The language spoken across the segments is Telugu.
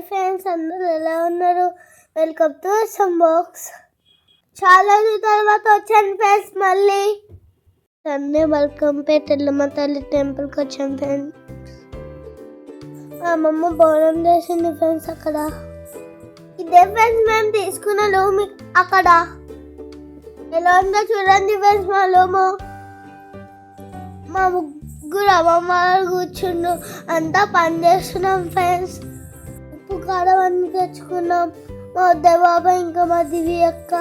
ఫ్రెండ్స్, అందరూ ఎలా ఉన్నారు? Welcome to some box. చాలా రోజుల తర్వాత వచ్చాను ఫ్రెండ్స్. మళ్ళీ సండే మల్కంపేట ఎల్లమ్మ తల్లి టెంపుల్కి వచ్చాను ఫ్రెండ్స్. మా అమ్మమ్మ బోనం చేసింది ఫ్రెండ్స్ అక్కడ. ఇదే ఫ్రెండ్స్ మేము తీసుకున్న రూమ్. అక్కడ ఎలా ఉందో చూడండి ఫ్రెండ్స్. మా రూము మా ముగ్గురు అమ్మమ్మ కూర్చున్నాం, అంతా పని చేస్తున్నాం ఫ్రెండ్స్. ఉప్పు కారం అన్ని తెచ్చుకున్నాం. మా వద్ద బాబా ఇంకా మా దివి అక్క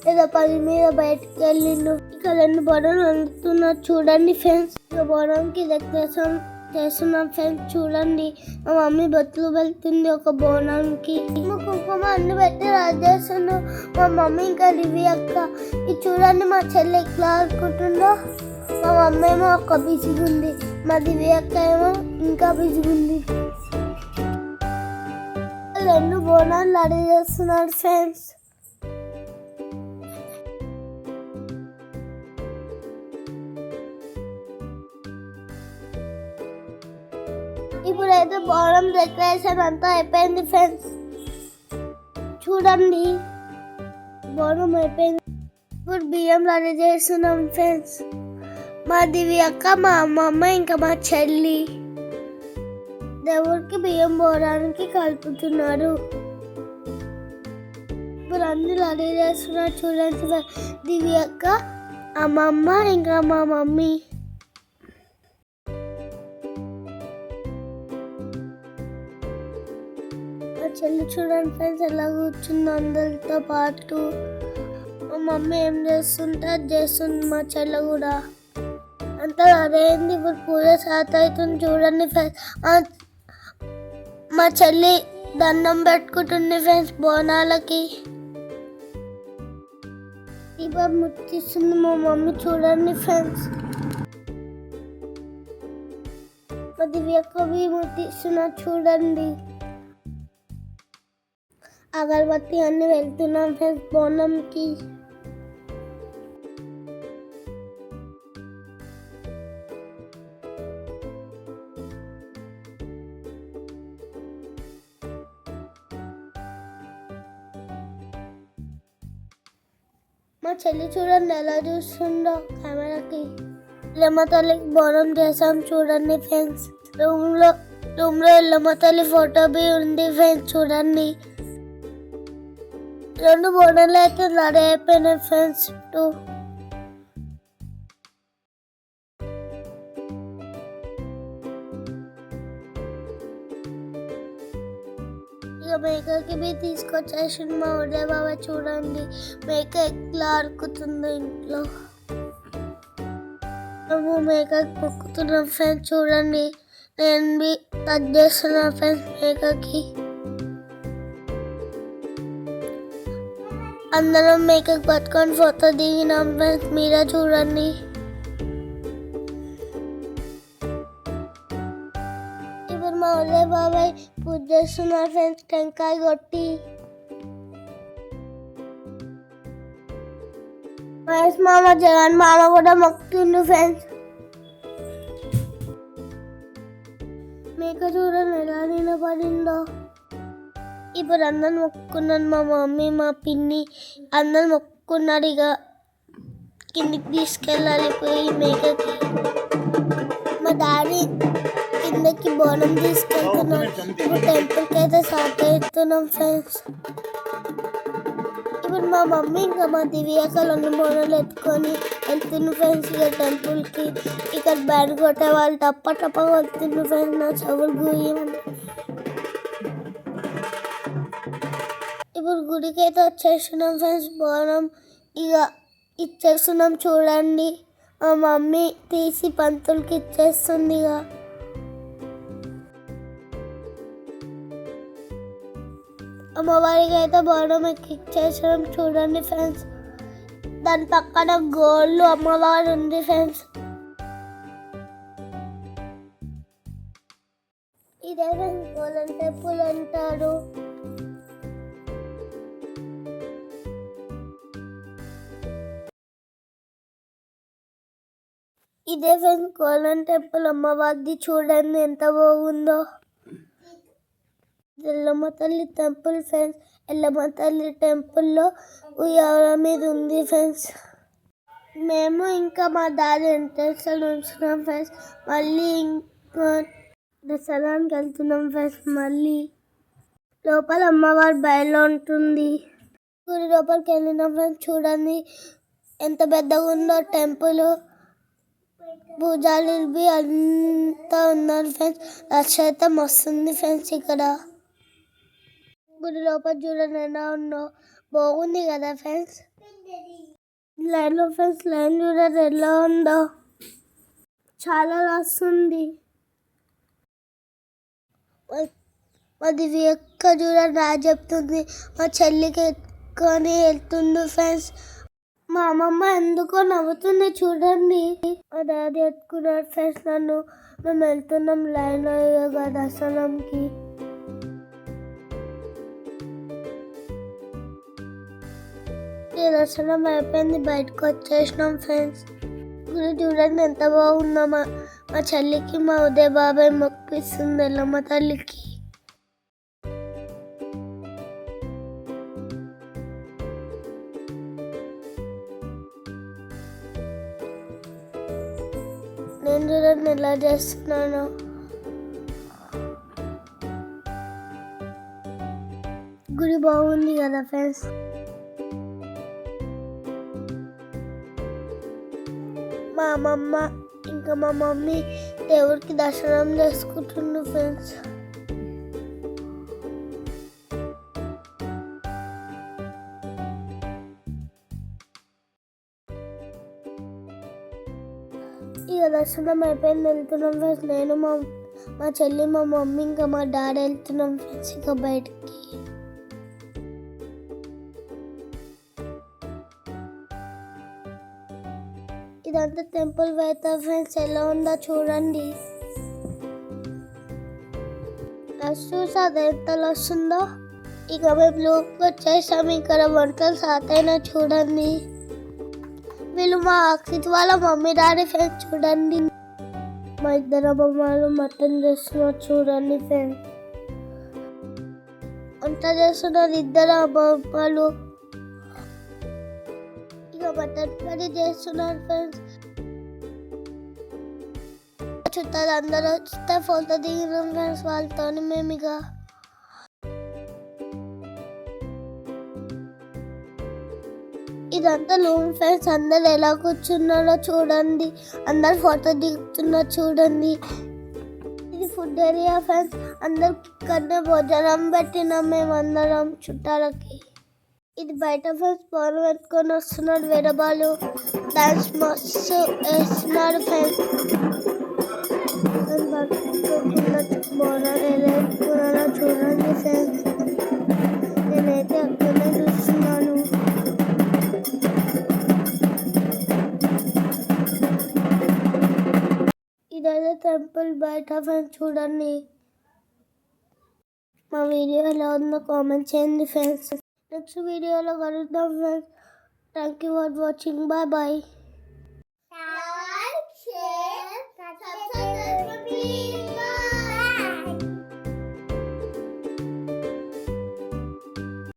ఏదో పని మీద బయటకు వెళ్ళిండు. ఇక్కడ 2 బోనాలు వండుతున్నారు చూడండి ఫ్రెండ్స్. ఇక బోనంకి డెకరేషన్ చేస్తున్నాం ఫ్రెండ్స్. చూడండి, మా మమ్మీ బొత్తులు వెళ్తుంది ఒక బోనానికి. మా కుంకుమ అన్ని పెట్టి రాజు చేస్తున్నాం. మా మమ్మీ ఇంకా దివి అక్క. ఇది చూడండి, మా చెల్లి ఎట్లా ఆడుకుంటుందో. మా మమ్మీ ఏమో ఒక్క బిజీగా ఉంది, మా దివి అక్క ఏమో ఇంకా బిజీగా ఉంది. 2 బోనాలు రెడీ చేస్తున్నారు ఫ్రెండ్స్. ఇప్పుడైతే బోనం డెకరేషన్ అంతా అయిపోయింది ఫ్రెండ్స్. చూడండి, బోనం అయిపోయింది. ఇప్పుడు బియ్యం రెడీ చేస్తున్నాం ఫ్రెండ్స్. మా దివి అక్క, మా అమ్మమ్మ ఇంకా మా చెల్లి దేవుడికి బియ్యం పోవడానికి కలుపుతున్నారు. ఇప్పుడు అన్ని రెడీ చేస్తున్నారు చూడండి. దివి అక్క, అమ్మమ్మ ఇంకా మా మమ్మీ. మా చెల్లి చూడండి ఫ్రెండ్స్ ఎలా కూర్చుంది అందరితో పాటు. మా మమ్మీ ఏం చేస్తుంటే అది చేస్తుంది మా చెల్లి కూడా. అంతా అదేంది. ఇప్పుడు పూజ స్టార్ట్ అవుతుంది చూడండి ఫ్రెండ్స్. మా చెల్లి దండం పెట్టుకుంటుంది ఫ్రెండ్స్ బోనాలకి. దీపం ముట్టిస్తుంది మా మమ్మీ చూడండి ఫ్రెండ్స్. మా దివ్యకవి ముట్టిస్తున్నారు చూడండి. అగరబత్తి అన్ని వెళ్తున్నాం ఫ్రెండ్స్ బోనంకి. మా చెల్లి చూడండి ఎలా చూస్తుందో కెమెరాకి. ఎల్లమ్మ తల్లికి బోనం చేసాం చూడండి ఫ్రెండ్స్. రూమ్లో ఎల్లమ్మ తల్లి ఫోటో బి ఉంది ఫ్రెండ్స్ చూడండి. 2 బోనాలు అయితే రెడీ అయిపోయినాయి ఫ్రెండ్స్. ఇక మేకకి బి తీసుకొచ్చేసి మా ఉదయ బాబా చూడండి మేక ఎట్లా అరుకుతుందో ఇంట్లో. మేము మేకకి మొక్కుతున్నాం ఫ్రెండ్స్ చూడండి. నేను బి కట్ చేస్తున్నాను ఫ్రెండ్స్ మేకకి. అందరం మేకకి పట్టుకొని ఫోటో దిగినాం ఫ్రెండ్స్. మీరే చూడండి. ఇప్పుడు మా ఉదయ బాబాయ్ పూజ చేస్తున్నారు ఫ్రెండ్స్ టెంకాయ కొట్టి. మహేష్ మామ, జగన్ మామ కూడా మొక్కుతుండు ఫ్రెండ్స్. మేక చూడండి ఎలా నిలబడిందో. ఇప్పుడు అందరు మొక్కుకున్నాను. మా మమ్మీ, మా పిన్ని అందరు మొక్కుకున్నారు. ఇక కిందికి తీసుకెళ్ళాలి పోయి మేకకి. మా డాడీ కిందకి బోనం తీసుకెళ్తున్నాం. ఇప్పుడు టెంపుల్కి అయితే స్టార్ట్ అవుతున్నాం ఫ్రెండ్స్. ఇప్పుడు మా మమ్మీ ఇంకా మా దివ్యాకలు 2 బోనాలు ఎత్తుకొని వెళ్తున్నాం ఫ్రెండ్స్ ఇక టెంపుల్కి. ఇక్కడ బ్యాండ్ కొట్టే వాళ్ళు టప్ప వెళ్తున్నాం ఫ్రెండ్స్. నా చెవులు గుయ్యమని. ఇప్పుడు గుడికి అయితే వచ్చేస్తున్నాం ఫ్రెండ్స్. బోనం ఇక ఇచ్చేస్తున్నాం చూడండి. మా మమ్మీ తీసి పంతులకి ఇచ్చేస్తుంది. ఇక అమ్మవారికి అయితే బోనం ఎక్కిచ్చేసాం చూడండి ఫ్రెండ్స్. దాని పక్కన గోళ్ళు అమ్మవారు ఉంది ఫ్రెండ్స్. ఇదే ఫ్రెండ్స్ గోల్డెన్ టెంపుల్ అంటారు. ఇదే ఫ్రెండ్స్ గోల్డెన్ టెంపుల్ అమ్మవారిది చూడండి ఎంత బాగుందో. ఎల్లమ్మ తల్లి టెంపుల్ ఫ్రెండ్స్. ఎల్లమ్మ తల్లి టెంపుల్లో ఉయ్యాల మీద ఉంది ఫ్రెండ్స్. మేము ఇంకా మా డాడీ ఎంట్రన్స్లో ఉంచున్నాం ఫ్రెండ్స్. మళ్ళీ ఇంకా దసరానికి వెళ్తున్నాం ఫ్రెండ్స్. మళ్ళీ లోపల అమ్మవారి బయలు ఉంటుంది. గుడి లోపలికి వెళ్ళినాం ఫ్రెండ్స్. చూడండి ఎంత పెద్దగా ఉందో టెంపుల్. పూజారులు అంతా ఉన్నారు ఫ్రెండ్స్. రష్ అయితే మస్తుంది ఫ్రెండ్స్. ఇక్కడ గుడి లోపల చూడండి ఎలా ఉందో, బాగుంది కదా ఫ్రెండ్స్. లైన్లో ఫ్రెండ్స్, లైన్ చూడండి ఎలా ఉందో, చాలా రష్ ఉంది. అది ఎక్క చూడండి నా చెప్తుంది, మా చెల్లికి ఎత్తుకొని వెళ్తుంది ఫ్రెండ్స్. మా అమ్మమ్మ ఎందుకో నవ్వుతుంది చూడండి. మా డాడీ ఎత్తుకున్నాడు ఫ్రెండ్స్ నన్ను. మేము వెళ్తున్నాం లైన్లో దర్శనంకి. దర్శనం అయిపోయింది, బయటకు వచ్చేసినాం ఫ్రెండ్స్. గుడి చూడండి ఎంత బాగుందో. మా చెల్లికి మా ఉదయ్ బాబాయ్ మొక్కిస్తుంది ఎల్లమ్మ తల్లికి. నేను చూడండి ఎలా చేస్తున్నాను. గుడి బాగుంది కదా ఫ్రెండ్స్. మా అమ్మమ్మ ఇంకా మా మమ్మీ దేవుడికి దర్శనం చేసుకుంటున్నారు ఫ్రెండ్స్. ఇక దర్శనం అయిపోయింది, వెళ్తున్నాం ఫ్రెండ్స్. నేను మా చెల్లి, మా మమ్మీ ఇంకా మా డాడీ వెళ్తున్నాం ఫ్రెండ్స్ ఇక బయటికి. ఇదంతా టెంపుల్ బయట ఫ్రెండ్స్. ఎలా ఉందో చూడండి. చూసారు ఎంత వస్తుందో. ఇక మేము లోకి వచ్చేసాము. ఇక్కడ వంటలు స్టార్ట్ అయినా చూడండి. వీళ్ళు మా అక్షిత్ వాళ్ళ మమ్మీ డాడీ ఫ్రెండ్స్ చూడండి. మా ఇద్దరు అమ్మమ్మలు మటన్ చేస్తున్నారు చూడండి ఫ్రెండ్స్. వంట చేస్తున్నారు ఇద్దరు అమ్మమ్మలు. ఇక మటన్ కర్రీ చేస్తున్నారు ఫ్రెండ్స్. చుట్టాలు అందరూ వస్తే ఫోటో దిగినాం ఫ్రెండ్స్ వాళ్ళతో మేము. ఇక ఇదంతా రూమ్ ఫ్రెండ్స్. అందరు ఎలా కూర్చున్నారో చూడండి. అందరు ఫోటో దిగుతున్నారు చూడండి. ఇది ఫుడ్ ఏరియా ఫ్రెండ్స్. అందరికి కన్నా భోజనం పెట్టినాం మేము అందరం చుట్టాలకి. ఇది బయట ఫ్రెండ్స్. బోనం ఎత్తుకొని వస్తున్నారు వేరే వాళ్ళు. డాన్స్ మస్తు వేస్తున్నారు ఫ్రెండ్స్. బోనాలు ఎలా ఎత్తుకున్నారో చూడండి ఫ్రెండ్స్. నేనైతే అక్కడనే చూస్తున్నాను. ఇదైతే టెంపుల్ బయట ఫ్రెండ్స్ చూడండి. మా వీడియో ఎలా ఉందో కామెంట్ చేయండి ఫ్రెండ్స్. నెక్స్ట్ వీడియోలో కలుద్దాం friends. Thank you for watching. Bye bye.